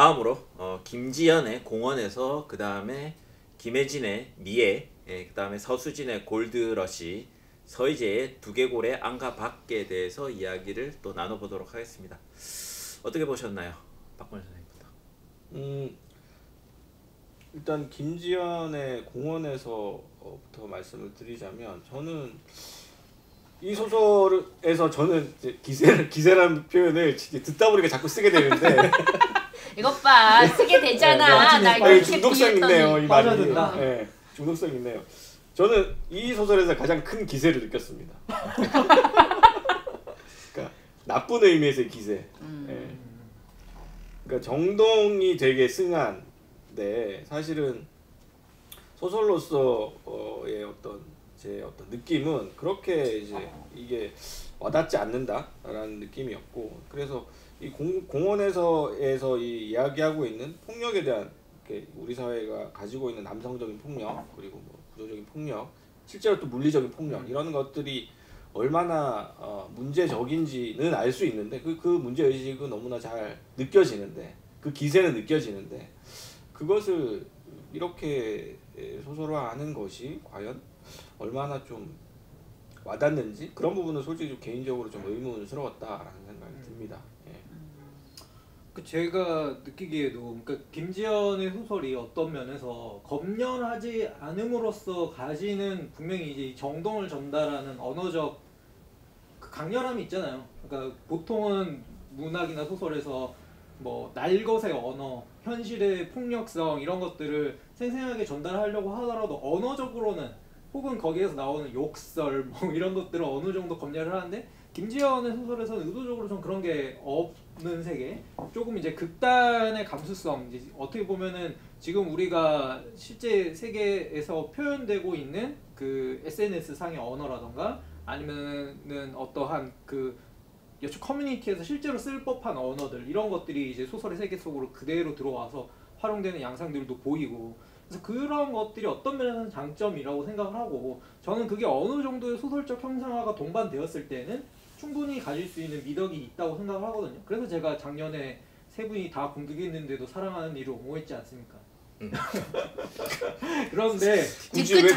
다음으로 김지연의 공원에서, 그 다음에 김혜진의 미애, 그 다음에 서수진의 골드러시, 서희재의 두개골의 안과 밖에 대해서 이야기를 또 나눠보도록 하겠습니다. 어떻게 보셨나요? 박건일 선생님부터. 일단 김지연의 공원에서부터 말씀을 드리자면, 저는 이 소설에서 저는 이제 기세라는 표현을 듣다 보니까 자꾸 쓰게 되는데 이것 봐, 쓰게 되잖아. 나 이렇게 중독성 있네요, 이 말이. 빠져든다. 네, 중독성 있네요. 저는 이 소설에서 가장 큰 기세를 느꼈습니다. 그러니까 나쁜 의미에서의 기세. 네. 그러니까 정동이 되게 승한데, 사실은 소설로서의 제 어떤 느낌은 그렇게 이제 이게 와닿지 않는다라는 느낌이었고, 그래서 이 공원에서 이 이야기하고 있는 폭력에 대한, 우리 사회가 가지고 있는 남성적인 폭력, 그리고 뭐 구조적인 폭력, 실제로 또 물리적인 폭력, 이런 것들이 얼마나 문제적인지는 알 수 있는데, 그 문제의식은 너무나 잘 느껴지는데, 그 기세는 느껴지는데, 그것을 이렇게 소설화하는 것이 과연 얼마나 좀 와닿는지, 그런 부분은 솔직히 좀 개인적으로 좀 의문스러웠다라는 생각이 듭니다. 예. 제가 느끼기에도, 그러니까 김지연의 소설이 어떤 면에서 검열하지 않음으로써 가지는 분명히 이제 정동을 전달하는 언어적 그 강렬함이 있잖아요. 그러니까 보통은 문학이나 소설에서 뭐 날것의 언어, 현실의 폭력성, 이런 것들을 생생하게 전달하려고 하더라도 언어적으로는, 혹은 거기에서 나오는 욕설 뭐 이런 것들을 어느 정도 검열을 하는데, 김지연의 소설에서는 의도적으로 좀 그런 게 없는 세계, 조금 이제 극단의 감수성, 이제 어떻게 보면은 지금 우리가 실제 세계에서 표현되고 있는 그 SNS 상의 언어라던가, 아니면은 어떠한 그 여초 커뮤니티에서 실제로 쓸 법한 언어들, 이런 것들이 이제 소설의 세계 속으로 그대로 들어와서 활용되는 양상들도 보이고, 그래서 그런 것들이 어떤 면에서는 장점이라고 생각을 하고, 저는 그게 어느 정도의 소설적 형상화가 동반되었을 때는 충분히 가질 수 있는 미덕이 있다고 생각을 하거든요. 그래서 제가 작년에 세 분이 다 공격했는데도 사랑하는 이를 옹호했지 않습니까? 그런데 굳이 왜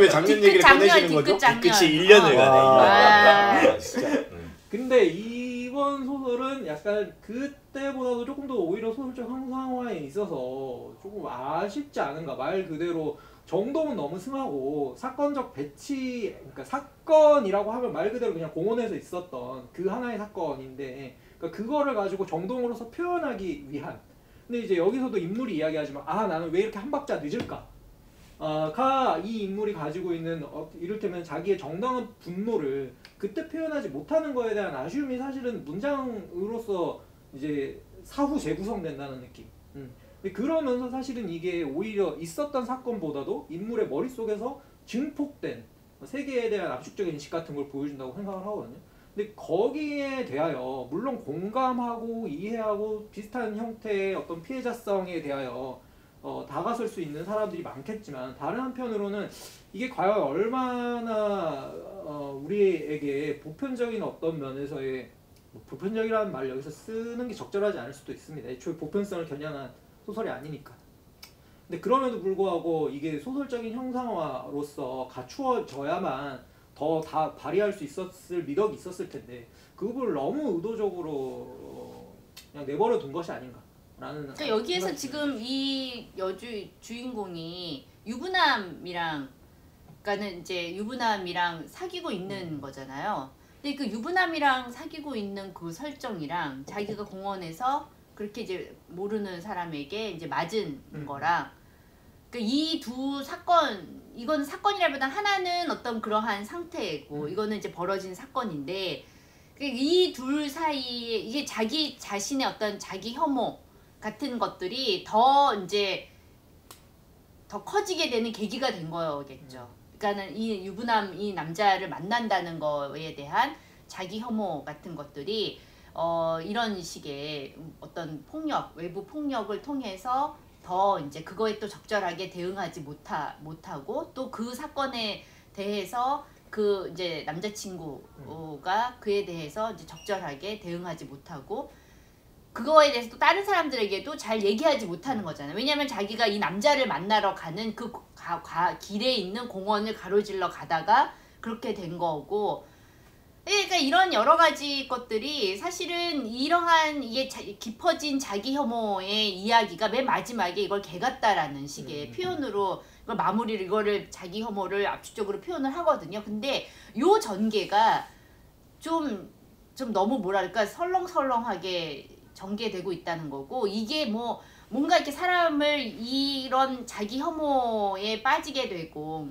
작년 얘기를 꺼내시는 거죠? 끝이 1년을 가네. 진짜. 근데 이번 소설은 약간 그때보다도 조금 더 오히려 소설적 형상화에 있어서 조금 아쉽지 않은가. 말 그대로 정동은 너무 승하고, 사건적 배치, 그러니까 사건이라고 하면 말 그대로 그냥 공원에서 있었던 그 하나의 사건인데, 그러니까 그거를 가지고 정동으로서 표현하기 위한. 근데 이제 여기서도 인물이 이야기하지만, 나는 왜 이렇게 한 박자 늦을까? 이 인물이 가지고 있는 이를테면 자기의 정당한 분노를 그때 표현하지 못하는 거에 대한 아쉬움이 사실은 문장으로서 이제 사후 재구성된다는 느낌. 근데 그러면서 사실은 이게 오히려 있었던 사건보다도 인물의 머릿속에서 증폭된 세계에 대한 압축적인 인식 같은 걸 보여준다고 생각을 하거든요. 근데 거기에 대하여 물론 공감하고 이해하고 비슷한 형태의 어떤 피해자성에 대하여 다가설 수 있는 사람들이 많겠지만, 다른 한편으로는 이게 과연 얼마나 우리에게 보편적인 어떤 면에서의, 보편적이라는 말을 여기서 쓰는 게 적절하지 않을 수도 있습니다. 애초에 보편성을 겨냥한 소설이 아니니까. 근데 그럼에도 불구하고 이게 소설적인 형상화로서 갖추어져야만 더 다 발휘할 수 있었을 미덕이 있었을 텐데, 그 부분을 너무 의도적으로 그냥 내버려 둔 것이 아닌가. 그러니까 여기에서 지금 이 주인공이 유부남이랑, 그러니까는 이제 유부남이랑 사귀고 있는 거잖아요. 근데 그 유부남이랑 사귀고 있는 그 설정이랑 자기가 공원에서 그렇게 이제 모르는 사람에게 이제 맞은 거랑, 그러니까 이 두 사건, 이건 사건이라기보다 하나는 어떤 그러한 상태고, 이거는 이제 벌어진 사건인데, 이 둘 사이에 이게 자기 자신의 어떤 자기 혐오 같은 것들이 더 이제 더 커지게 되는 계기가 된 거겠죠. 그러니까는 이 유부남, 이 남자를 만난다는 거에 대한 자기 혐오 같은 것들이 이런 식의 어떤 폭력, 외부 폭력을 통해서 더 이제 그거에 또 적절하게 대응하지 못하고, 또 그 사건에 대해서 그 이제 남자친구가 그에 대해서 이제 적절하게 대응하지 못하고, 그거에 대해서 또 다른 사람들에게도 잘 얘기하지 못하는 거잖아요. 왜냐면 자기가 이 남자를 만나러 가는 그 길에 있는 공원을 가로질러 가다가 그렇게 된 거고, 그러니까 이런 여러 가지 것들이 사실은 이러한 이게 깊어진 자기 혐오의 이야기가 맨 마지막에 이걸 개 같다라는 식의 표현으로 이걸 마무리를, 이거를 자기 혐오를 압축적으로 표현을 하거든요. 근데 요 전개가 좀 너무 뭐랄까 설렁설렁하게 전개되고 있다는 거고, 이게 뭔가 이렇게 사람을 이런 자기 혐오에 빠지게 되고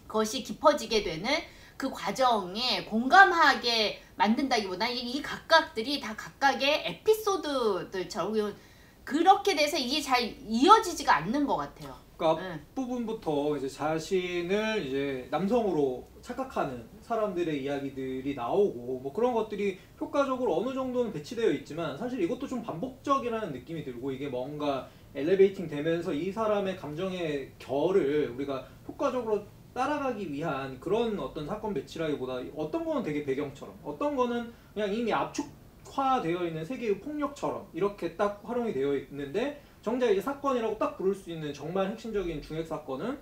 그것이 깊어지게 되는 그 과정에 공감하게 만든다기보다 이 각각들이 다 각각의 에피소드들처럼 그렇게 돼서 이게 잘 이어지지가 않는 것 같아요. 그러니까 앞부분부터 이제 자신을 이제 남성으로 착각하는 사람들의 이야기들이 나오고 뭐 그런 것들이 효과적으로 어느 정도는 배치되어 있지만 사실 이것도 좀 반복적이라는 느낌이 들고, 이게 뭔가 엘리베이팅 되면서 이 사람의 감정의 결을 우리가 효과적으로 따라가기 위한 그런 어떤 사건 배치라기보다 어떤 거는 되게 배경처럼, 어떤 거는 그냥 이미 압축화되어 있는 세계의 폭력처럼 이렇게 딱 활용이 되어 있는데, 정작 이제 사건이라고 딱 부를 수 있는 정말 핵심적인 중핵 사건은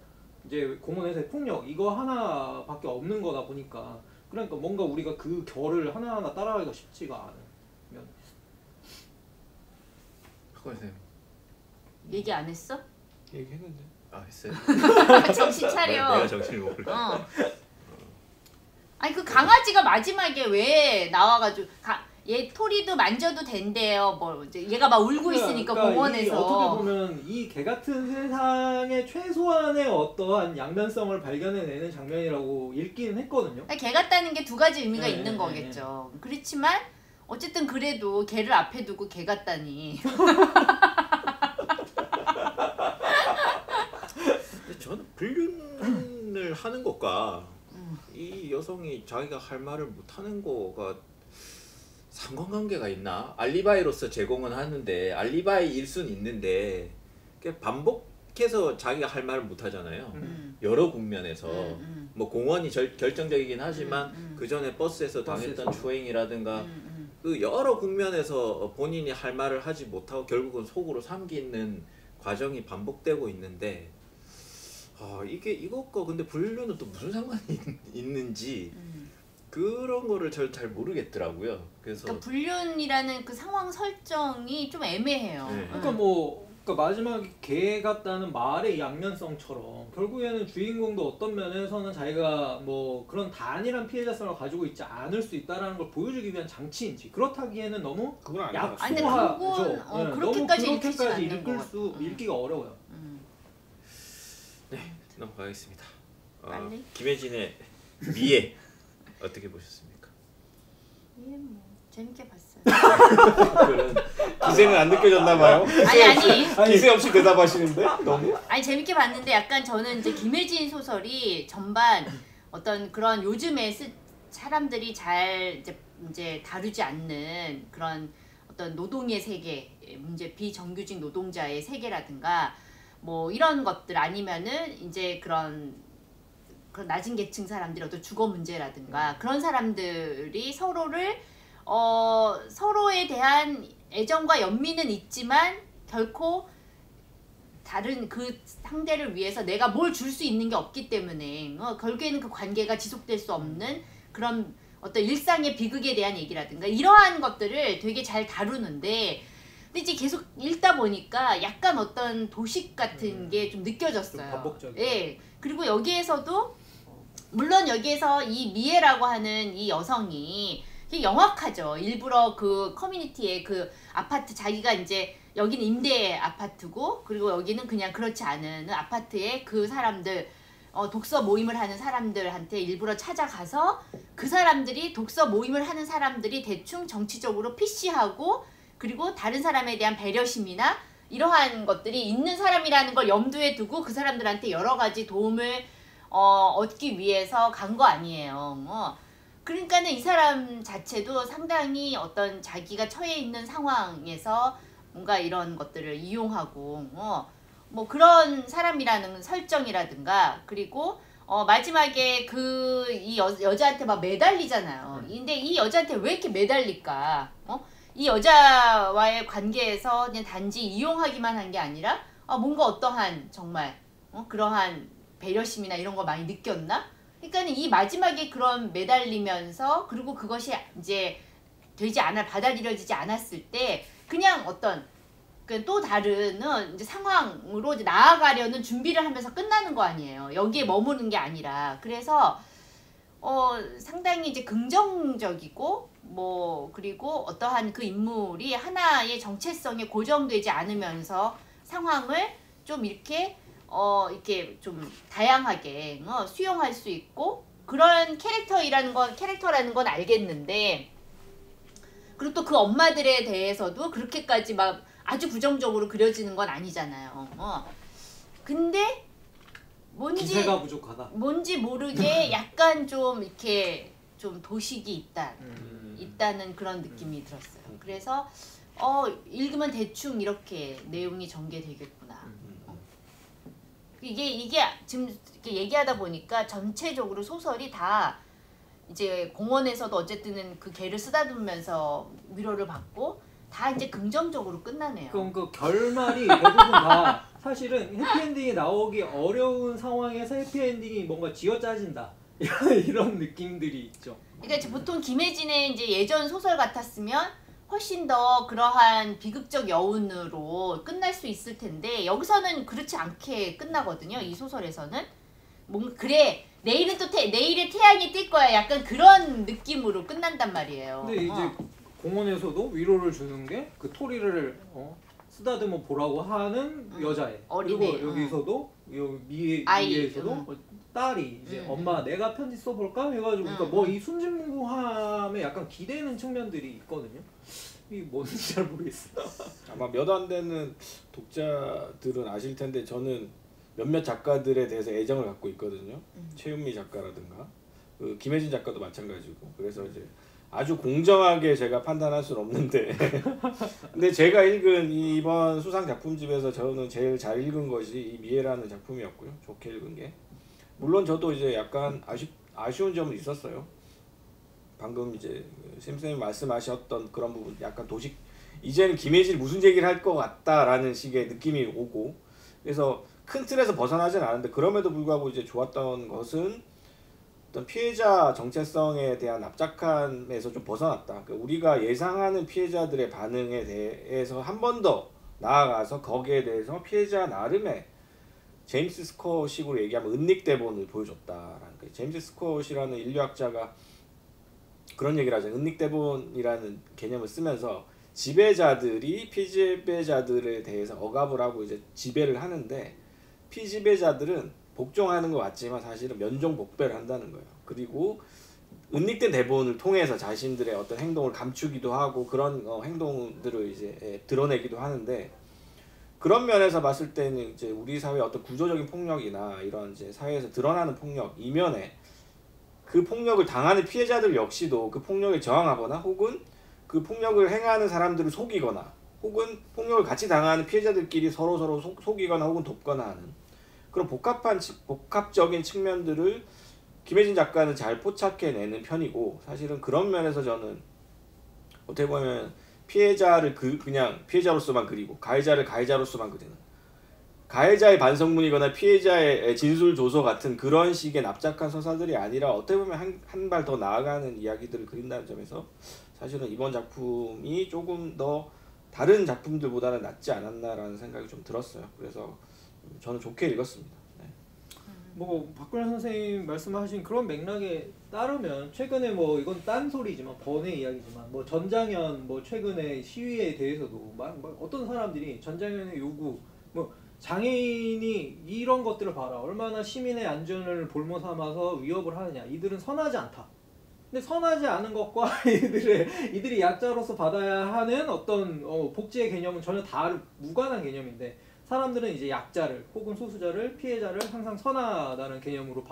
이제 공원에서의 폭력 이거 하나밖에 없는 거다 보니까, 그러니까 뭔가 우리가 그 결을 하나하나 따라가기가 쉽지가 않은 면. 박건희 얘기 안 했어? 얘기했는데. 했어요. 정신 차려. 내가 정신을 못 차려. 아니 그 강아지가 마지막에 왜 나와가지고 얘 토리도 만져도 된대요. 뭐 이제 얘가 막 울고 있으니까 공원에서. 어떻게 보면 이 개 같은 세상의 최소한의 어떠한 양면성을 발견해내는 장면이라고 읽기는 했거든요. 개 같다는 게 두 가지 의미가 네, 있는 네, 거겠죠. 그렇지만 어쨌든 그래도 개를 앞에 두고 개 같다니. 근데 저는 불륜을 하는 것과 이 여성이 자기가 할 말을 못하는 거가 상관관계가 있나? 알리바이로서 제공은 하는데 알리바이일 순 있는데 반복해서 자기가 할 말을 못하잖아요. 여러 국면에서 뭐 공원이 결정적이긴 하지만 그 전에 버스에서 당했던 추행이라든가 그 여러 국면에서 본인이 할 말을 하지 못하고 결국은 속으로 삼기는 과정이 반복되고 있는데, 이게 이것과 근데 불륜은 또 무슨 상관이 있는지 그런 거를 잘 모르겠더라고요. 그래서 그러니까 불륜이라는 그 상황 설정이 좀 애매해요. 네. 그러니까 마지막에 개 같다는 말의 양면성처럼 결국에는 주인공도 어떤 면에서는 자기가 뭐 그런 단일한 피해자성을 가지고 있지 않을 수 있다라는 걸 보여주기 위한 장치인지, 그렇다기에는 너무 그건 아닌 것 아니, 같습니다. 근데 그건, 약소하죠. 그렇게까지 너무 읽히진 그렇게까지 않는 것 같아요. 읽기가 어려워요. 네, 넘어가겠습니다. 빨리? 김혜진의 미애 어떻게 보셨습니까? 예, 뭐 재밌게 봤어요. 기세는 안 느껴졌나 봐요. 아니. 기세 없이 대답하시는데 너무. 아니 재밌게 봤는데 약간 저는 이제 김혜진 소설이 전반 어떤 그런 요즘에 사람들이 잘 이제 다루지 않는 그런 어떤 노동의 세계, 문제 비정규직 노동자의 세계라든가 뭐 이런 것들, 아니면은 이제 그런 낮은 계층 사람들의 어떤 주거 문제라든가 그런 사람들이 서로에 대한 애정과 연민은 있지만 결코 다른 그 상대를 위해서 내가 뭘 줄 수 있는 게 없기 때문에 결국에는 그 관계가 지속될 수 없는 그런 어떤 일상의 비극에 대한 얘기라든가 이러한 것들을 되게 잘 다루는데, 근데 이제 계속 읽다 보니까 약간 어떤 도식 같은 게 좀 느껴졌어요. 좀 반복적이고. 예. 그리고 여기에서도 물론 여기에서 이 미애라고 하는 이 여성이 영악하죠. 일부러 그 커뮤니티의 그 아파트, 자기가 이제 여기는 임대 아파트고 그리고 여기는 그냥 그렇지 않은 아파트에 그 사람들 독서 모임을 하는 사람들한테 일부러 찾아가서 그 사람들이 독서 모임을 하는 사람들이 대충 정치적으로 PC하고 그리고 다른 사람에 대한 배려심이나 이러한 것들이 있는 사람이라는 걸 염두에 두고 그 사람들한테 여러 가지 도움을 얻기 위해서 간 거 아니에요. 그러니까는 이 사람 자체도 상당히 어떤 자기가 처해 있는 상황에서 뭔가 이런 것들을 이용하고 뭐 그런 사람이라는 설정이라든가, 그리고 마지막에 이 여자한테 막 매달리잖아요. 근데 이 여자한테 왜 이렇게 매달릴까? 이 여자와의 관계에서 그냥 단지 이용하기만 한 게 아니라 뭔가 어떠한 정말 그러한 배려심이나 이런 거 많이 느꼈나? 그러니까 이 마지막에 그런 매달리면서 그리고 그것이 이제 받아들여지지 않았을 때 그냥 어떤 또 다른 이제 상황으로 이제 나아가려는 준비를 하면서 끝나는 거 아니에요. 여기에 머무는 게 아니라. 그래서 상당히 이제 긍정적이고 그리고 어떠한 그 인물이 하나의 정체성에 고정되지 않으면서 상황을 좀 이렇게 좀 다양하게 수용할 수 있고 그런 캐릭터라는 건 알겠는데 그리고 또 그 엄마들에 대해서도 그렇게까지 막 아주 부정적으로 그려지는 건 아니잖아요. 근데 기세가 부족하다. 뭔지 모르게 약간 좀 이렇게 좀 도식이 있다는 그런 느낌이 들었어요. 그래서 읽으면 대충 이렇게 내용이 전개되겠구나. 이게 지금 이렇게 얘기하다 보니까 전체적으로 소설이 다 이제 공원에서도 어쨌든 그 개를 쓰다듬으면서 위로를 받고 다 이제 긍정적으로 끝나네요. 그럼 그 결말이 대부분 다 사실은 해피엔딩이 나오기 어려운 상황에서 해피엔딩이 뭔가 쥐어짜진다 이런 느낌들이 있죠. 그러니까 보통 김혜진의 이제 예전 소설 같았으면 훨씬 더 그러한 비극적 여운으로 끝날 수 있을 텐데 여기서는 그렇지 않게 끝나거든요. 이 소설에서는 뭔가 그래 내일은 또 내일의 태양이 뜰 거야 약간 그런 느낌으로 끝난단 말이에요. 근데 이제 공원에서도 위로를 주는 게 그 토리를 쓰다듬어 보라고 하는 여자애. 어린애. 그리고 여기서도 미에서도 딸이 이제 엄마 내가 편지 써볼까 해가지고 그러니까 뭐 이 순진무구함에 약간 기대는 측면들이 있거든요. 이게 뭔지 잘 모르겠어요. 아마 몇 안 되는 독자들은 아실 텐데 저는 몇몇 작가들에 대해서 애정을 갖고 있거든요. 최윤미 작가라든가 그 김혜진 작가도 마찬가지고 그래서 이제 아주 공정하게 제가 판단할 수는 없는데 근데 제가 읽은 이번 수상 작품집에서 저는 제일 잘 읽은 것이 이 미애라는 작품이었고요. 좋게 읽은 게 물론 저도 이제 약간 아쉬운 점은 있었어요. 방금 이제 쌤쌤이 말씀하셨던 그런 부분 약간 도식 이제는 김혜진이 무슨 얘기를 할 것 같다라는 식의 느낌이 오고 그래서 큰 틀에서 벗어나진 않은데 그럼에도 불구하고 이제 좋았던 것은 어떤 피해자 정체성에 대한 납작함에서 좀 벗어났다. 그러니까 우리가 예상하는 피해자들의 반응에 대해서 한 번 더 나아가서 거기에 대해서 피해자 나름의 제임스 스콧식으로 얘기하면 은닉대본을 보여줬다라는 거예요. 제임스 스콧이라는 인류학자가 그런 얘기를 하죠. 은닉대본이라는 개념을 쓰면서 지배자들이 피지배자들에 대해서 억압을 하고 이제 지배를 하는데 피지배자들은 복종하는 것 같지만 사실은 면종복배를 한다는 거예요. 그리고 은닉된 대본을 통해서 자신들의 어떤 행동을 감추기도 하고 그런 행동들을 이제 드러내기도 하는데 그런 면에서 봤을 때는 이제 우리 사회의 어떤 구조적인 폭력이나 이런 이제 사회에서 드러나는 폭력 이면에 그 폭력을 당하는 피해자들 역시도 그 폭력에 저항하거나 혹은 그 폭력을 행하는 사람들을 속이거나 혹은 폭력을 같이 당하는 피해자들끼리 서로 속이거나 혹은 돕거나 하는 그런 복합적인 측면들을 김혜진 작가는 잘 포착해내는 편이고 사실은 그런 면에서 저는 어떻게 보면 피해자를 그냥 피해자로서만 그리고 가해자를 가해자로서만 그리는 가해자의 반성문이거나 피해자의 진술조서 같은 그런 식의 납작한 서사들이 아니라 어떻게 보면 한 발 더 나아가는 이야기들을 그린다는 점에서 사실은 이번 작품이 조금 더 다른 작품들보다는 낫지 않았나라는 생각이 좀 들었어요. 그래서 저는 좋게 읽었습니다. 네. 뭐 박근혜 선생님 말씀하신 그런 맥락에 따르면 최근에 뭐 이건 딴 소리지만 번외 이야기지만 뭐 전장현 뭐 최근에 시위에 대해서도 막 어떤 사람들이 전장현의 요구 뭐 장애인이 이런 것들을 봐라 얼마나 시민의 안전을 볼모 삼아서 위협을 하느냐 이들은 선하지 않다. 근데 선하지 않은 것과 이들이 약자로서 받아야 하는 어떤 복지의 개념은 전혀 무관한 개념인데 사람들은 이제 약자를 혹은 소수자를 피해자를 항상 선하다는 개념으로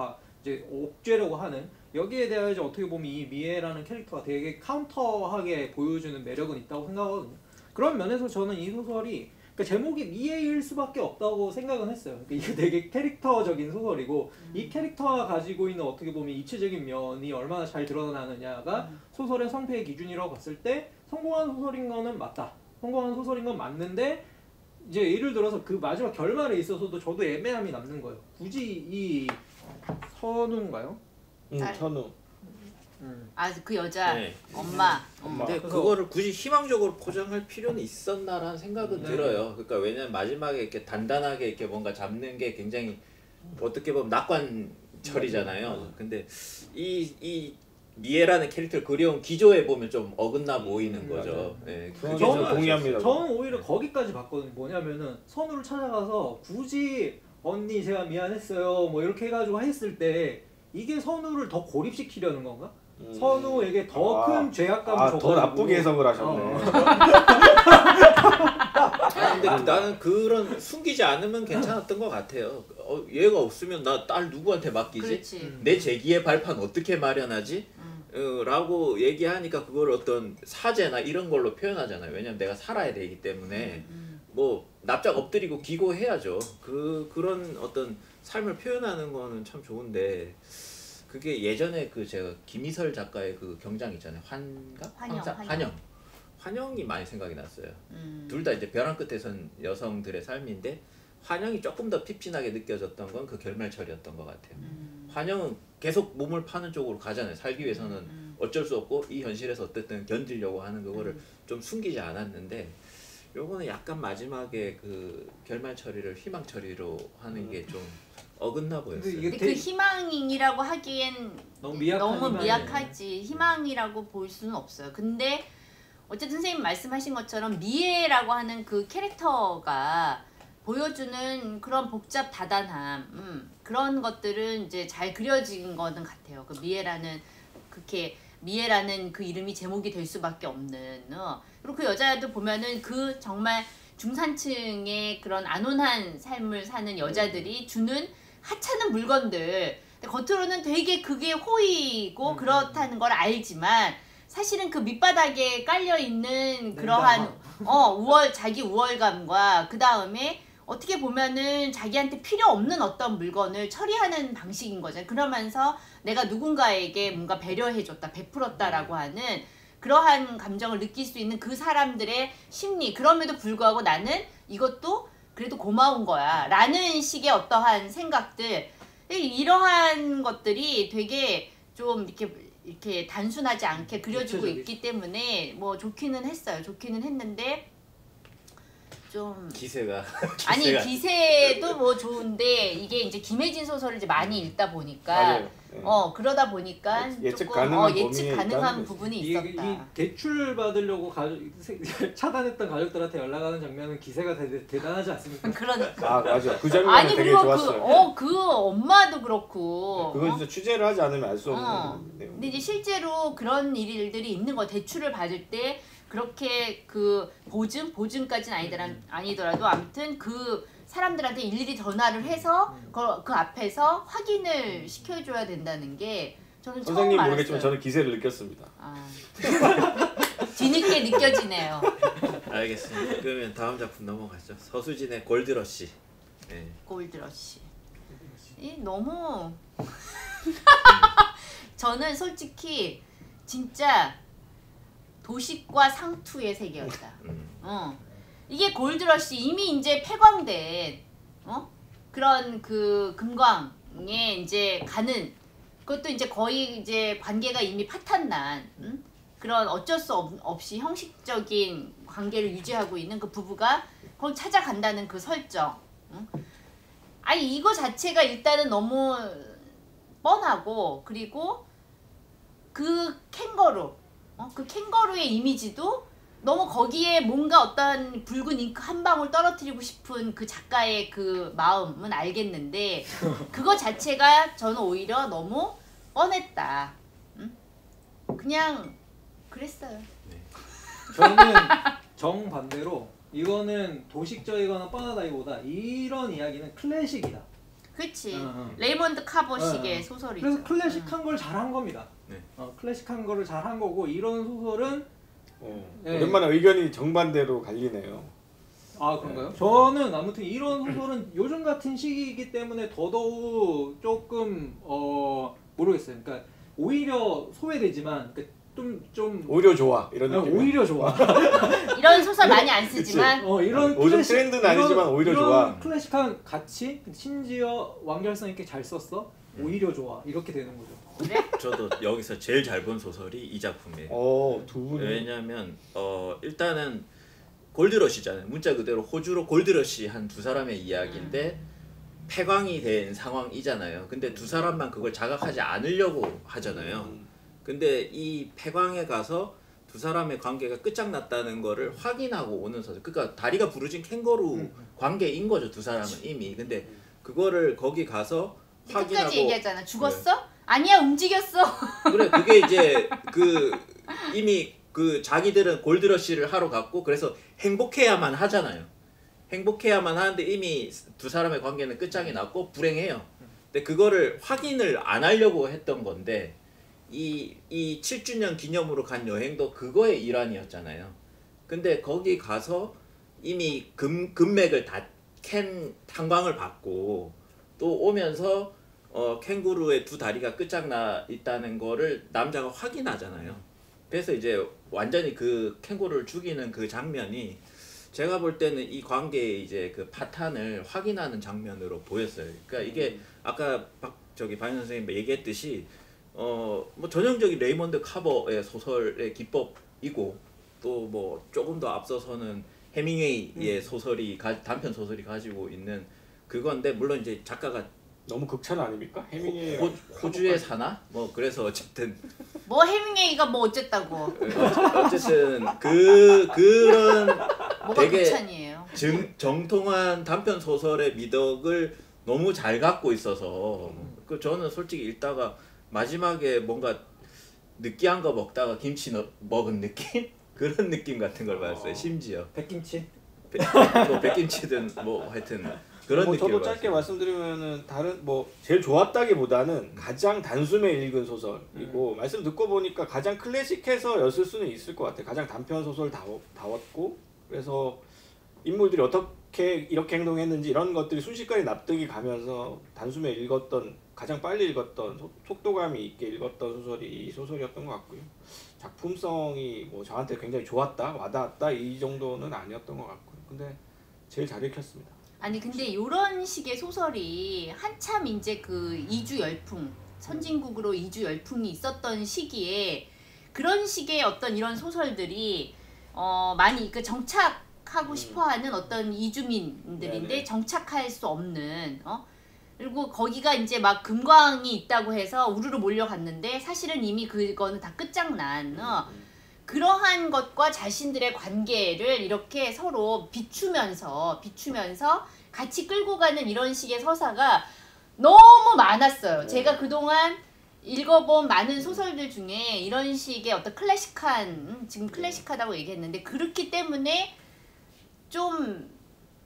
이제 옥죄려고 하는 여기에 대해 이제 어떻게 보면 이 미애라는 캐릭터가 되게 카운터하게 보여주는 매력은 있다고 생각하거든요. 그런 면에서 저는 이 소설이 그러니까 제목이 미애일 수밖에 없다고 생각은 했어요. 그러니까 이게 되게 캐릭터적인 소설이고 이 캐릭터가 가지고 있는 어떻게 보면 입체적인 면이 얼마나 잘 드러나느냐가 소설의 성패의 기준이라고 봤을 때 성공한 소설인 거는 맞다. 성공한 소설인 건 맞는데 이제 예를 들어서 그 마지막 결말에 있어서도 저도 애매함이 남는 거예요. 굳이 이 선우인가요? 선우. 아 그 여자 네. 엄마. 근데 그래서- 그거를 굳이 희망적으로 포장할 필요는 있었나라는 생각은 네. 들어요. 그러니까 왜냐면 마지막에 이렇게 단단하게 이렇게 뭔가 잡는 게 굉장히 어떻게 보면 낙관처리잖아요. 근데 이 미애라는 캐릭터를 그려온 기조에 보면 좀 어긋나 보이는 거죠. 예, 그게 저는 좀 동의합니다. 저는 오히려 거기까지 봤거든요. 뭐냐면은 선우를 찾아가서 굳이 언니 제가 미안했어요 뭐 이렇게 해가지고 했을 때 이게 선우를 더 고립시키려는 건가? 선우에게 더 큰 죄악감을 줘가지고 더 나쁘게 해석을 하셨네. 아니, 근데 나는 그런 숨기지 않으면 괜찮았던 것 같아요. 얘가 없으면 나 딸 누구한테 맡기지? 그렇지. 내 재기의 발판 어떻게 마련하지? 라고 얘기하니까 그걸 어떤 사죄나 이런 걸로 표현하잖아요. 왜냐면 내가 살아야 되기 때문에 뭐 납작 엎드리고 기고해야죠. 그런 어떤 삶을 표현하는 거는 참 좋은데 그게 예전에 그 제가 김희설 작가의 그 경장 있잖아요. 환영이 많이 생각이 났어요. 둘 다 이제 벼랑 끝에 선 여성들의 삶인데 환영이 조금 더 핍진하게 느껴졌던 건 그 결말철이었던 것 같아요. 환영은 계속 몸을 파는 쪽으로 가잖아요. 살기 위해서는 어쩔 수 없고 이 현실에서 어쨌든 견디려고 하는 그거를 좀 숨기지 않았는데 요거는 약간 마지막에 그 결말 처리를 희망 처리로 하는 게 좀 어긋나 보였어요. 근데 이게 근데 그 희망이라고 하기엔 너무 미약한 미약하지. 희망이라고 볼 수는 없어요. 근데 어쨌든 선생님 말씀하신 것처럼 미애라고 하는 그 캐릭터가 보여주는 그런 복잡 다단함 그런 것들은 이제 잘 그려진 거는 같아요. 그 미애라는 그 이름이 제목이 될 수밖에 없는 그리고 그 여자도 보면은 그 정말 중산층의 그런 안온한 삶을 사는 여자들이 주는 하찮은 물건들 근데 겉으로는 되게 그게 호의고 그렇다는 걸 알지만 사실은 그 밑바닥에 깔려 있는 그러한 자기 우월감과 그 다음에 어떻게 보면은 자기한테 필요 없는 어떤 물건을 처리하는 방식인 거죠. 그러면서 내가 누군가에게 뭔가 배려해줬다, 베풀었다라고 하는 그러한 감정을 느낄 수 있는 그 사람들의 심리. 그럼에도 불구하고 나는 이것도 그래도 고마운 거야 라는 식의 어떠한 생각들 이러한 것들이 되게 좀 이렇게 단순하지 않게 그려지고 있기 때문에 뭐 좋기는 했어요. 좋기는 했는데 좀 기세가 아니 기세도 뭐 좋은데 이게 이제 김혜진 소설을 이제 많이 읽다 보니까 맞아요. 네. 그러다 보니까 예측 조금 가능한 예측 범위에 가능한 있다는 부분이 이 있었다. 대출 받으려고 차단했던 가족들한테 연락하는 장면은 기세가 대단하지 않습니까? 그러니까 맞아. 그 장면 아니 되게 그리고 좋았어요. 그 엄마도 그렇고 그건 진짜 취재를 하지 않으면 알 수 없는 내용. 근데 이제 실제로 그런 일들이 있는 거 대출을 받을 때 그렇게 그 보증까지는 아니더라도 아무튼 그 사람들한테 일일이 전화를 해서 그 앞에서 확인을 시켜줘야 된다는 게 저는 처음 선생님 알았어요. 모르겠지만 저는 기세를 느꼈습니다. 뒤늦게 느껴지네요. 알겠습니다. 그러면 다음 작품 넘어가죠. 서수진의 골드러시. 네. 골드러시. 너무 저는 솔직히 진짜 도식과 상투의 세계였다. 이게 골드러시 이미 이제 폐광된 그런 그 금광에 이제 가는 그것도 이제 거의 이제 관계가 이미 파탄난 그런 어쩔 수 없이 형식적인 관계를 유지하고 있는 그 부부가 거기 찾아간다는 그 설정. 아니 이거 자체가 일단은 너무 뻔하고 그리고 그 그 캥거루의 이미지도 너무 거기에 뭔가 어떤 붉은 잉크 한 방울 떨어뜨리고 싶은 그 작가의 그 마음은 알겠는데 그거 자체가 저는 오히려 너무 뻔했다. 그냥 그랬어요. 저는 정반대로 이거는 도식적이거나 뻔하다기보다 이런 이야기는 클래식이다. 그치. 레이먼드 카버식의 소설이죠. 그래서 클래식한 걸 잘한 겁니다. 네. 클래식한 거를 잘한 거고 이런 소설은 오랜만에 의견이 정반대로 갈리네요. 아 그런가요? 저는 아무튼 이런 소설은 요즘 같은 시기이기 때문에 더더욱 조금 모르겠어요. 그러니까 오히려 소외되지만 좀 오히려 좋아 이런 느낌. 오히려 좋아. 이런 소설 많이 안 쓰지만 이런 요즘 트렌드는 아니지만 오히려 이런 좋아. 클래식한 가치 심지어 완결성 있게 잘 썼어. 오히려 좋아 이렇게 되는 거죠. 그래? 저도 여기서 제일 잘 본 소설이 이 작품이에요. 두 분이. 왜냐하면 일단은 골드러시잖아요. 문자 그대로 호주로 골드러시 한 두 사람의 이야기인데 폐광이 된 상황이잖아요. 근데 두 사람만 그걸 자각하지 않으려고 하잖아요. 근데 이 폐광에 가서 두 사람의 관계가 끝장났다는 거를 확인하고 오는 소설. 그러니까 다리가 부러진 캥거루 관계인 거죠. 두 사람은 이미. 근데 그거를 거기 가서 끝까지 확인하고 얘기하잖아. 죽었어? 아니야 움직였어. 그래 그게 이제 이미 자기들은 골드러시를 하러 갔고 그래서 행복해야만 하잖아요. 행복해야만 하는데 이미 두 사람의 관계는 끝장이 났고 불행해요. 근데 그거를 확인을 안 하려고 했던 건데 이 7주년 기념으로 간 여행도 그거의 일환이었잖아요. 근데 거기 가서 이미 금맥을 다 캔 탄광을 받고 또 오면서 캥거루의 두 다리가 끝장나 있다는 거를 남자가 확인하잖아요. 그래서 이제 완전히 그 캥거루를 죽이는 그 장면이 제가 볼 때는 이 관계의 이제 그 파탄을 확인하는 장면으로 보였어요. 그러니까 이게 아까 박 선생님 얘기했듯이 뭐 전형적인 레이먼드 카버의 소설의 기법이고 또 뭐 조금 더 앞서서는 해밍웨이의 소설이 단편 소설이 가지고 있는 그건데 물론 이제 작가가 너무 극찬 아닙니까? 해밍웨이 호주에 사나? 뭐 그래서 어쨌든 뭐 해밍웨이가 뭐 어쨌다고. 어쨌든 그런 뭐가 되게 극찬이에요. 정통한 단편 소설의 미덕을 너무 잘 갖고 있어서 저는 솔직히 읽다가 마지막에 뭔가 느끼한 거 먹다가 김치 먹은 느낌? 그런 느낌 같은 걸 받았어요. 심지어 백김치? 뭐 백김치든 뭐 하여튼 그런 느낌을 저도 짧게 말씀드리면은 제일 좋았다기보다는 가장 단숨에 읽은 소설이고 말씀 듣고 보니까 가장 클래식해서였을 수는 있을 것 같아요. 가장 단편 소설 다웠고 그래서 인물들이 어떻게 이렇게 행동했는지 이런 것들이 순식간에 납득이 가면서 단숨에 읽었던 가장 빨리 읽었던 속도감이 있게 읽었던 소설이 이 소설이었던 것 같고요. 작품성이 뭐 저한테 굉장히 좋았다 와닿았다 이 정도는 아니었던 것 같고요. 근데 제일 잘 읽혔습니다. 아니 근데 이런 식의 소설이 한참 이제 그 이주 열풍 선진국으로 이주 열풍이 있었던 시기에 그런 식의 어떤 이런 소설들이 많이 그 정착하고 싶어하는 어떤 이주민들인데 네네. 정착할 수 없는 그리고 거기가 이제 막 금광이 있다고 해서 우르르 몰려갔는데 사실은 이미 그거는 다 끝장난 그러한 것과 자신들의 관계를 이렇게 서로 비추면서 같이 끌고 가는 이런 식의 서사가 너무 많았어요. 제가 그동안 읽어본 많은 소설들 중에 이런 식의 어떤 클래식한 지금 클래식하다고 얘기했는데 그렇기 때문에 좀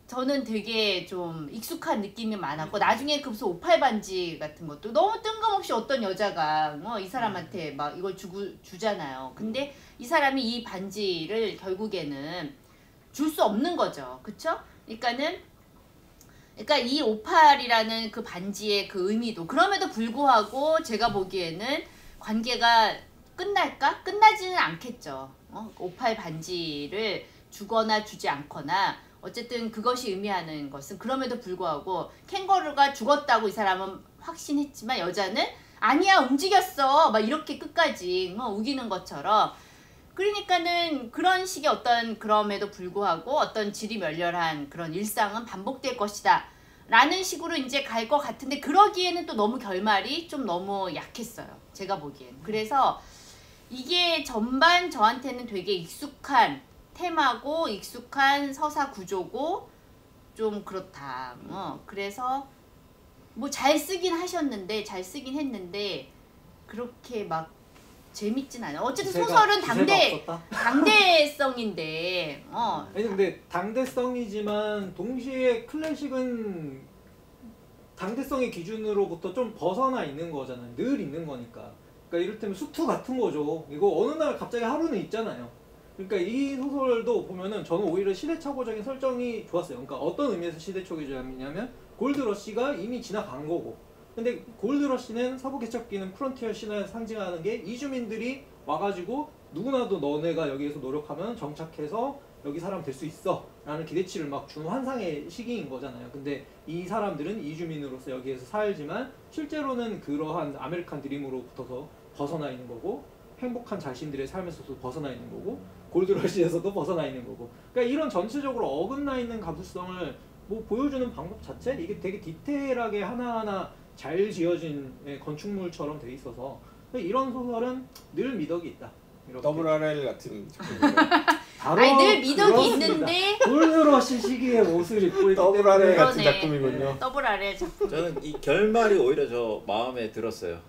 저는 되게 좀 익숙한 느낌이 많았고 나중에 그 무슨 58반지 같은 것도 너무 뜬금없이 어떤 여자가 이 사람한테 막 이걸 주잖아요. 근데 이 사람이 이 반지를 결국에는 줄 수 없는 거죠. 그쵸? 그러니까 이 58이라는 그 반지의 그 의미도 그럼에도 불구하고 제가 보기에는 관계가 끝날까? 끝나지는 않겠죠. 58 반지를 주거나 주지 않거나 어쨌든 그것이 의미하는 것은 그럼에도 불구하고 캥거루가 죽었다고 이 사람은 확신했지만 여자는 아니야 움직였어 막 이렇게 끝까지 우기는 것처럼 그러니까는 그런 식의 어떤 그럼에도 불구하고 어떤 지리멸렬한 그런 일상은 반복될 것이다 라는 식으로 이제 갈 것 같은데 그러기에는 또 너무 결말이 좀 너무 약했어요. 제가 보기엔. 그래서 이게 전반 저한테는 되게 익숙한 테마고 익숙한 서사 구조고 좀 그렇다. 그래서 뭐 잘 쓰긴 했는데 그렇게 막 재밌진 않아요. 어쨌든 소설은 당대성인데 아니 근데 당대성이지만 동시에 클래식은 당대성의 기준으로부터 좀 벗어나 있는 거잖아요. 늘 있는 거니까. 그러니까 이를테면 수트 같은 거죠. 이거 어느 날 갑자기 하루는 있잖아요. 그러니까 이 소설도 보면은 저는 오히려 시대착오적인 설정이 좋았어요. 그러니까 어떤 의미에서 시대착오적이냐면 골드러시가 이미 지나간 거고, 근데 골드러시는 서부 개척기는 프론티어 신화를 상징하는 게 이주민들이 와가지고 누구나도 너네가 여기에서 노력하면 정착해서 여기 사람 될 수 있어 라는 기대치를 막 준 환상의 시기인 거잖아요. 근데 이 사람들은 이주민으로서 여기에서 살지만 실제로는 그러한 아메리칸 드림으로부터서 벗어나 있는 거고, 행복한 자신들의 삶에서도 벗어나 있는 거고, 골드러시에서도 벗어나 있는 거고, 그러니까 이런 전체적으로 어긋나 있는 감수성을 뭐 보여주는 방법 자체, 이게 되게 디테일하게 하나하나 잘 지어진 건축물처럼 돼 있어서 이런 소설은 늘 미덕이 있다. 이렇게. 더블 RL 같은 바로 아니 늘 미덕이 그렇습니다. 있는데 골드러시 시기의 옷을 입고 있기 더블 때문에 RL 같은 그러네. 작품이군요. 더블 RL 작품. 저는 이 결말이 오히려 저 마음에 들었어요.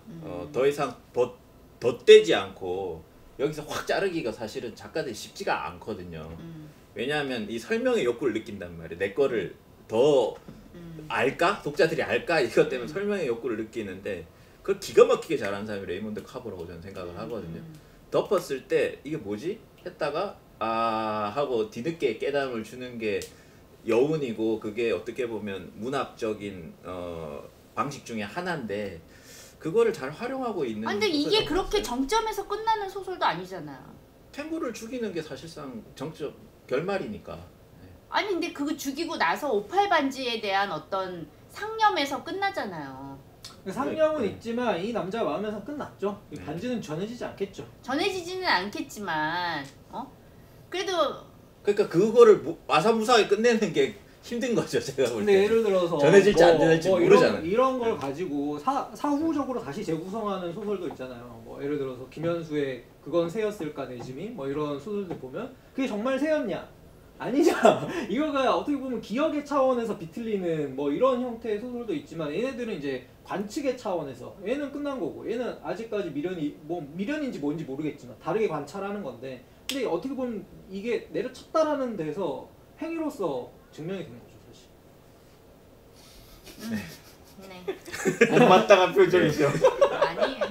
더 이상 덧대지 않고 여기서 확 자르기가 사실은 작가들이 쉽지가 않거든요. 왜냐하면 이 설명의 욕구를 느낀단 말이에요. 내 거를 더 알까? 독자들이 알까? 이것 때문에 설명의 욕구를 느끼는데 그걸 기가 막히게 잘하는 사람이 레이몬드 카보라고 저는 생각을 하거든요. 덮었을 때 이게 뭐지? 했다가 아 하고 뒤늦게 깨달음을 주는 게 여운이고, 그게 어떻게 보면 문학적인 방식 중에 하나인데 그거를 잘 활용하고 있는. 근데 이게 소설이라고 그렇게 봤어요. 정점에서 끝나는 소설도 아니잖아요. 탱구를 죽이는 게 사실상 정점 결말이니까. 아니 근데 그거 죽이고 나서 오팔 반지에 대한 어떤 상념에서 끝나잖아요. 상념은 네. 있지만 이 남자 마음에서 끝났죠. 이 네. 반지는 전해지지 않겠죠. 전해지지는 않겠지만 그래도 그러니까 그거를 아사무사하게 끝내는 게 힘든 거죠, 제가 볼 근데 때. 예를 들어서 전해질지 안 전해질지 모르잖아요. 이런 걸 가지고 사후적으로 다시 재구성하는 소설도 있잖아요. 뭐 예를 들어서 김현수의 그건 새였을까 내 짐이 뭐 이런 소설들 보면 그게 정말 새였냐? 아니잖아. 이거가 어떻게 보면 기억의 차원에서 비틀리는 뭐 이런 형태의 소설도 있지만, 얘네들은 이제 관측의 차원에서 얘는 끝난 거고 얘는 아직까지 미련인지 뭔지 모르겠지만 다르게 관찰하는 건데, 근데 어떻게 보면 이게 내려쳤다라는 데서 행위로서 증명이 되는 거죠, 사실. 네. 못마땅한 표정이죠. 아니에요.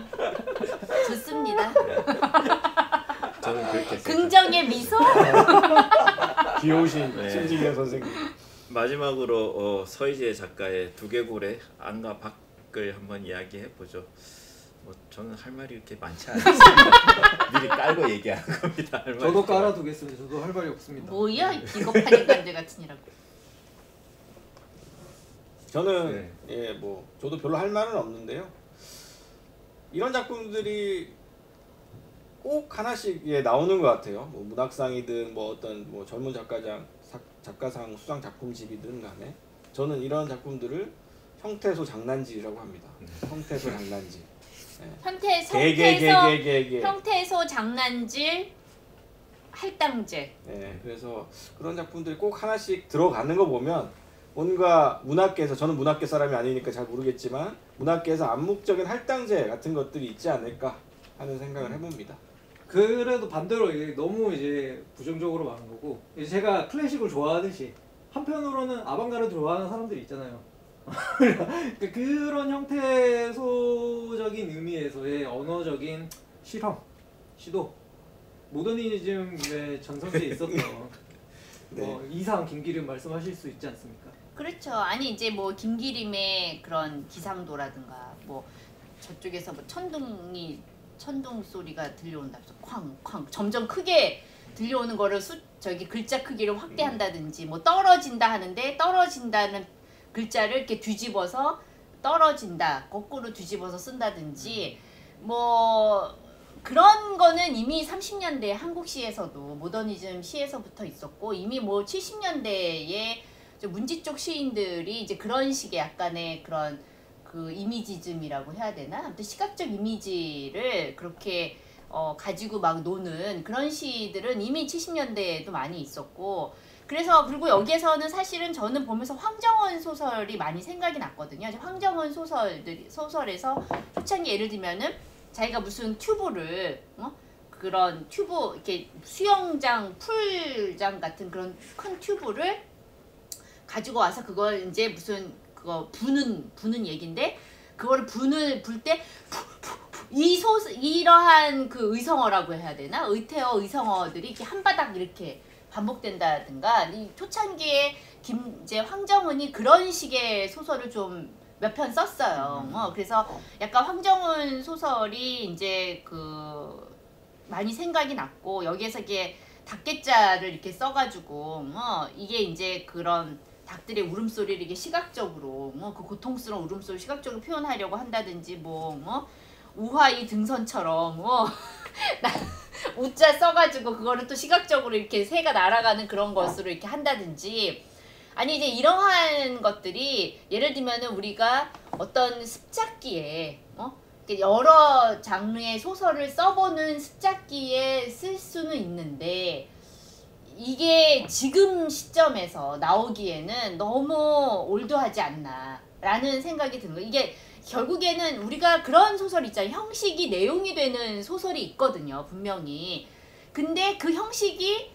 좋습니다. 저는 그렇게 생각해요. 긍정의 미소. 귀여우신 네. 신지경 선생님. 마지막으로 서희재 작가의 두개골의 안과 밖을 한번 이야기해 보죠. 뭐 저는 할 말이 이렇게 많지 않습니다. 미리 깔고 얘기하는 겁니다. 할 말이 저도 이렇게 깔아두겠습니다. 저도 할 말이 없습니다. 뭐야 이 비겁한 인간들 같으니라고. 저는 뭐 저도 별로 할 말은 없는데요. 이런 작품들이 꼭 하나씩 나오는 것 같아요. 뭐 문학상이든 뭐 어떤 뭐 젊은 작가상 수상 작품집이든 간에 저는 이런 작품들을 형태소 장난질이라고 합니다. 형태소 장난질. 형태소 장난질 할당질. 네, 그래서 그런 작품들이 꼭 하나씩 들어가는 거 보면 뭔가 문학계에서, 저는 문학계 사람이 아니니까 잘 모르겠지만 문학계에서 암묵적인 할당제 같은 것들이 있지 않을까 하는 생각을 해봅니다. 그래도 반대로 이게 너무 이제 부정적으로 말한 거고, 이제 제가 클래식을 좋아하듯이 한편으로는 아방가르드 좋아하는 사람들이 있잖아요. 그러니까 그런 형태소적인 의미에서의 언어적인 실험, 시도, 모더니즘의 전성기에 있었던 네. 이상 김기림 말씀하실 수 있지 않습니까? 그렇죠. 아니 이제 뭐 김기림의 그런 기상도라든가 뭐 저쪽에서 뭐 천둥 소리가 들려온다. 쾅쾅 점점 크게 들려오는 거를 글자 크기를 확대한다든지, 뭐 떨어진다 하는데 떨어진다는 글자를 이렇게 뒤집어서 떨어진다 거꾸로 뒤집어서 쓴다든지, 뭐 그런 거는 이미 30년대 한국 시에서도 모더니즘 시에서부터 있었고, 이미 뭐 70년대에 문지 쪽 시인들이 이제 그런 식의 약간의 그런 그 이미지즘이라고 해야 되나? 아무튼 시각적 이미지를 그렇게 가지고 막 노는 그런 시들은 이미 70년대에도 많이 있었고, 그래서 그리고 여기에서는 사실은 저는 보면서 황정원 소설이 많이 생각이 났거든요. 황정원 소설에서 초창기 예를 들면은 자기가 무슨 튜브를 그런 튜브 이렇게 수영장 풀장 같은 그런 큰 튜브를 가지고 와서 그걸 이제 무슨 그거 부는 얘긴데, 그거를 불 때 이러한 그 의성어라고 해야 되나? 의태어, 의성어들이 이렇게 한바닥 이렇게 반복된다든가 이 초창기에 이제 황정은이 그런 식의 소설을 좀 몇 편 썼어요. 그래서 약간 황정은 소설이 이제 그 많이 생각이 났고 여기에서 이게 닭개자를 이렇게 써가지고 이게 이제 그런 닭들의 울음소리를 이게 시각적으로 그 고통스러운 울음소리를 시각적으로 표현하려고 한다든지 우화의 등선처럼 우자 써가지고 그거를 또 시각적으로 이렇게 새가 날아가는 그런 것으로 이렇게 한다든지 아니 이제 이러한 것들이 예를 들면은 우리가 어떤 습작기에 여러 장르의 소설을 써보는 습작기에 쓸 수는 있는데 이게 지금 시점에서 나오기에는 너무 올드하지 않나 라는 생각이 드는 거예요. 이게 결국에는 우리가 그런 소설 있잖아요. 형식이 내용이 되는 소설이 있거든요. 분명히. 근데 그 형식이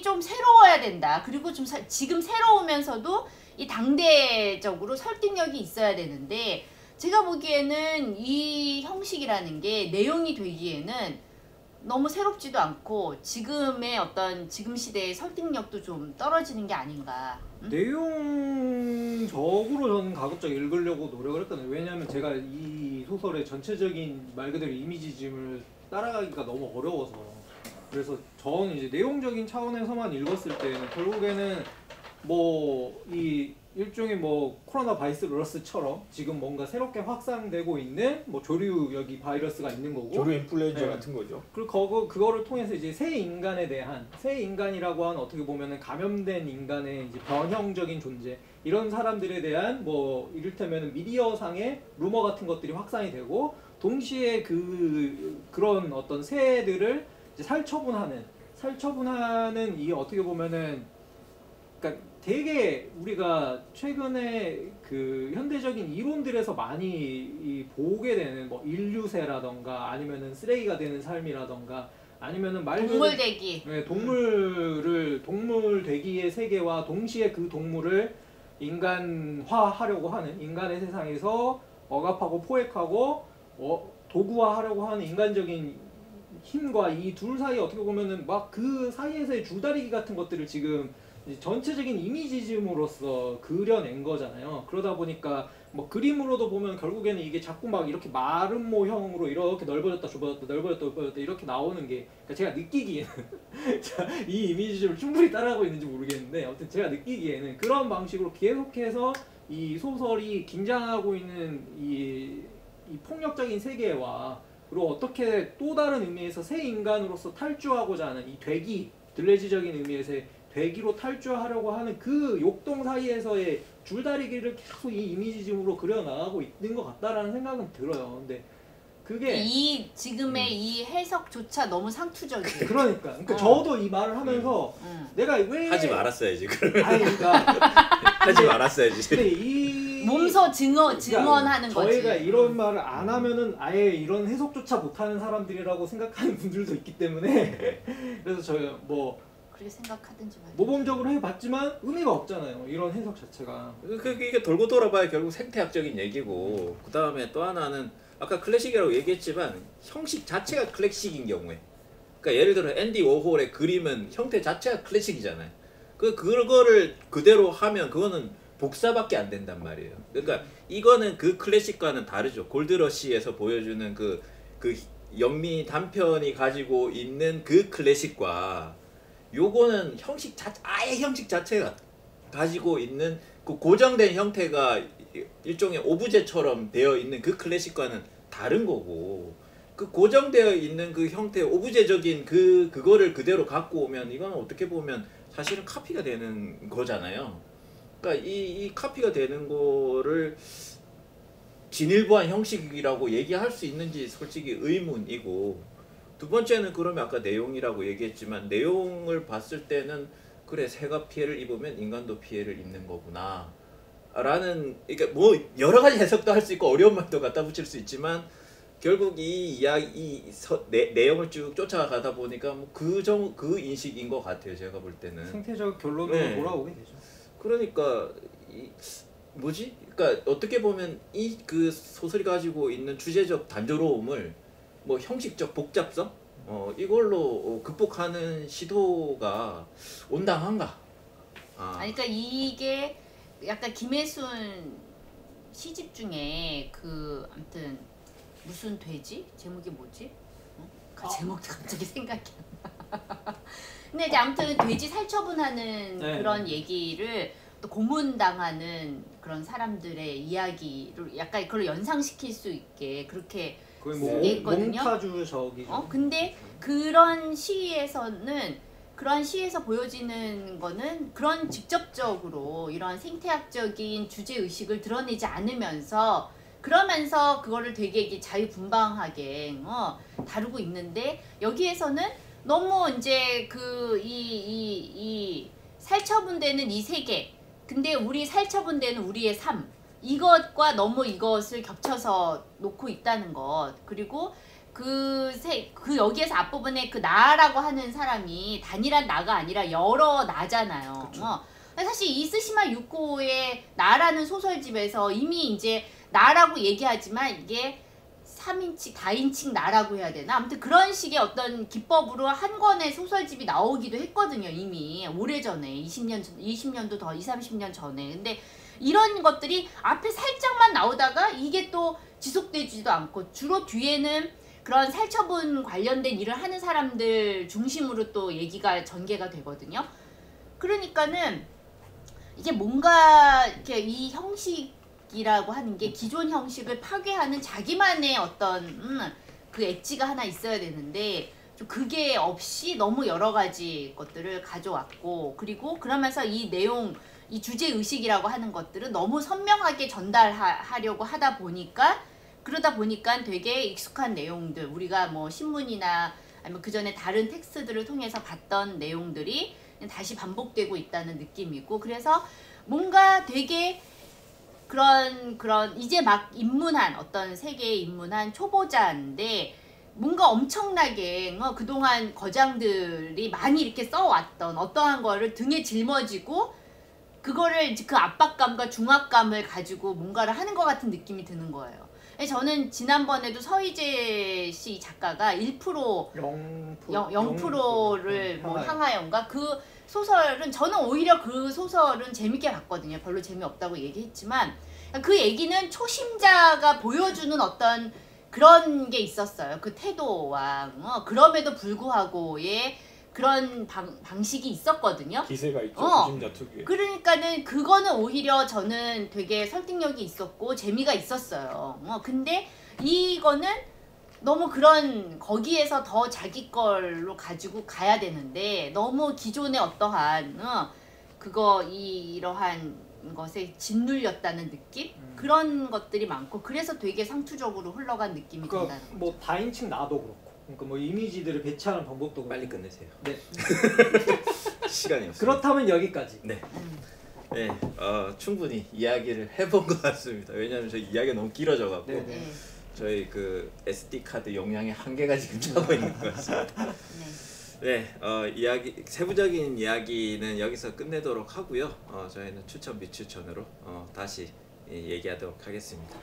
좀 새로워야 된다. 그리고 좀 지금 새로우면서도 이 당대적으로 설득력이 있어야 되는데 제가 보기에는 이 형식이라는 게 내용이 되기에는 너무 새롭지도 않고 지금의 어떤 지금 시대의 설득력도 좀 떨어지는 게 아닌가. 내용적으로 저는 가급적 읽으려고 노력을 했거든요. 왜냐하면 제가 이 소설의 전체적인 말 그대로 이미지즘을 따라가기가 너무 어려워서. 그래서 저는 이제 내용적인 차원에서만 읽었을 때는 결국에는 이 일종의 코로나 바이러스처럼 지금 뭔가 새롭게 확산되고 있는 조류 여기 바이러스가 있는 거고 조류 인플루엔자 네. 같은 거죠. 그리고 그거를 통해서 이제 새 인간에 대한 새 인간이라고 하는 어떻게 보면은 감염된 인간의 이제 변형적인 존재 이런 사람들에 대한 이를테면은 미디어상의 루머 같은 것들이 확산이 되고 동시에 그런 어떤 새들을 이제 살처분하는 이 어떻게 보면은 그러니까 되게 우리가 최근에 그 현대적인 이론들에서 많이 보게 되는 인류세라던가 아니면은 쓰레기가 되는 삶이라던가 아니면은 동물대기. 네, 동물 되기의 세계와 동시에 그 동물을 인간화하려고 하는 인간의 세상에서 억압하고 포획하고 도구화하려고 하는 인간적인 힘과 이 둘 사이 어떻게 보면은 막 그 사이에서의 줄다리기 같은 것들을 지금 전체적인 이미지즘으로서 그려낸 거잖아요. 그러다 보니까 그림으로도 보면 결국에는 이게 자꾸 막 이렇게 마름 모형으로 이렇게 넓어졌다 좁아졌다 넓어졌다 좁아졌다 이렇게 나오는 게 그러니까 제가 느끼기에는 이 이미지즘을 충분히 따라하고 있는지 모르겠는데 아무튼 제가 느끼기에는 그런 방식으로 계속해서 이 소설이 긴장하고 있는 이 폭력적인 세계와 그리고 어떻게 또 다른 의미에서 새 인간으로서 탈주하고자 하는 이 되기, 들레지적인 의미에서의 되기로 탈주하려고 하는 그 욕동 사이에서의 줄다리기를 계속 이 이미지즘으로 그려나가고 있는 것 같다라는 생각은 들어요. 근데 그게 이 지금의 이 해석조차 너무 상투적이에요. 그러니까 저도 이 말을 하면서 내가 왜 하지 말았어야지. 그러면 아니 그러니까 하지 말았어야지. 근데 이 몸소 증언하는 거지. 저희가 이런 말을 안 하면은 아예 이런 해석조차 못하는 사람들이라고 생각하는 분들도 있기 때문에 그래서 저희가 그렇게 생각하든지 말든지. 모범적으로 해봤지만 의미가 없잖아요. 이런 해석 자체가. 이게 돌고 돌아봐야 결국 생태학적인 얘기고 그 다음에 또 하나는 아까 클래식이라고 얘기했지만 형식 자체가 클래식인 경우에 그러니까 예를 들어 앤디 워홀의 그림은 형태 자체가 클래식이잖아요. 그거를 그대로 하면 그거는 복사밖에 안 된단 말이에요. 그러니까 이거는 그 클래식과는 다르죠. 골드러시에서 보여주는 그 영미 단편이 가지고 있는 그 클래식과 요거는 아예 형식 자체가 가지고 있는 그 고정된 형태가 일종의 오브제처럼 되어 있는 그 클래식과는 다른 거고 그 고정되어 있는 그 형태의 오브제적인 그거를 그대로 갖고 오면 이건 어떻게 보면 사실은 카피가 되는 거잖아요. 그러니까 이 카피가 되는 거를 진일보한 형식이라고 얘기할 수 있는지 솔직히 의문이고 두 번째는 그러면 아까 내용이라고 얘기했지만 내용을 봤을 때는 그래 새가 피해를 입으면 인간도 피해를 입는 거구나 라는 그러니까 여러 가지 해석도 할 수 있고 어려운 말도 갖다 붙일 수 있지만 결국 이 이야기 내용을 쭉 쫓아가다 보니까 그 인식인 것 같아요. 제가 볼 때는 생태적 결론으로 네. 돌아오게 되죠. 그러니까 뭐지? 그러니까 어떻게 보면 이 그 소설이 가지고 있는 주제적 단조로움을 뭐 형식적 복잡성 이걸로 극복하는 시도가 온당한가? 아니 그러니까 이게 약간 김혜순 시집 중에 그 아무튼 무슨 돼지? 제목이 뭐지? 그 제목도 갑자기 생각이 안 나. 근데 이제 아무튼 돼지 살처분하는 네. 그런 얘기를 또 고문당하는 그런 사람들의 이야기를 약간 그걸 연상시킬 수 있게 그렇게 거의 네. 얘기했거든요. 몽타주적이죠. 근데 그런 시에서는 그런 시에서 보여지는 거는 그런 직접적으로 이런 생태학적인 주제 의식을 드러내지 않으면서 그러면서 그거를 되게 이게 자유분방하게 다루고 있는데 여기에서는 너무 이제 그 이 살처분되는 이 세계 근데 우리 살처분되는 우리의 삶 이것과 너무 이것을 겹쳐서 놓고 있다는 것 그리고 그 여기에서 앞부분에 그 나라고 하는 사람이 단일한 나가 아니라 여러 나잖아요. 사실 이 스시마 유코의 나라는 소설집에서 이미 이제 나라고 얘기하지만 이게 3인칭, 다인칭 나라고 해야 되나? 아무튼 그런 식의 어떤 기법으로 한 권의 소설집이 나오기도 했거든요. 이미 오래전에 20년도 더 20-30년 전에. 근데 이런 것들이 앞에 살짝만 나오다가 이게 또 지속되지도 않고 주로 뒤에는 그런 살처분 관련된 일을 하는 사람들 중심으로 또 얘기가 전개가 되거든요. 그러니까는 이게 뭔가 이렇게 이 형식이라고 하는 게 기존 형식을 파괴하는 자기만의 어떤 그 엣지가 하나 있어야 되는데 좀 그게 없이 너무 여러 가지 것들을 가져왔고 그리고 그러면서 이 내용 이 주제 의식이라고 하는 것들은 너무 선명하게 전달하려고 하다 보니까 그러다 보니까 되게 익숙한 내용들 우리가 뭐 신문이나 아니면 그 전에 다른 텍스트들을 통해서 봤던 내용들이 다시 반복되고 있다는 느낌이고 그래서 뭔가 되게 그런 이제 막 입문한 어떤 세계에 입문한 초보자인데 뭔가 엄청나게 그동안 거장들이 많이 이렇게 써왔던 어떠한 거를 등에 짊어지고 그거를 그 압박감과 중압감을 가지고 뭔가를 하는 것 같은 느낌이 드는 거예요. 저는 지난번에도 서희재 씨 작가가 0%를 뭐 향하여인가 그 소설은 저는 오히려 그 소설은 재밌게 봤거든요. 별로 재미없다고 얘기했지만 그 얘기는 초심자가 보여주는 어떤 그런 게 있었어요. 그 태도와 그럼에도 불구하고의 그런 방식이 있었거든요. 기세가 있죠. 조심자 특유의. 그러니까는 그거는 오히려 저는 되게 설득력이 있었고 재미가 있었어요. 근데 이거는 너무 그런 거기에서 더 자기 걸로 가지고 가야 되는데 너무 기존의 어떠한 이러한 것에 짓눌렸다는 느낌? 그런 것들이 많고 그래서 되게 상투적으로 흘러간 느낌이 그러니까 든다는 뭐 다인칭 나도 그렇고 그러니까 뭐 이미지들을 배치하는 방법도 빨리 그렇고. 끝내세요. 네. 시간이 없어요. 그렇다면 여기까지. 네. 네, 충분히 이야기를 해본 것 같습니다. 왜냐하면 저희 이야기가 너무 길어져갖고 네, 네. 저희 그 SD 카드 용량의 한계가 지금 차고 있는 것 같습니다. 네, 이야기 세부적인 이야기는 여기서 끝내도록 하고요. 저희는 추천 비추천으로 다시 얘기하도록 하겠습니다.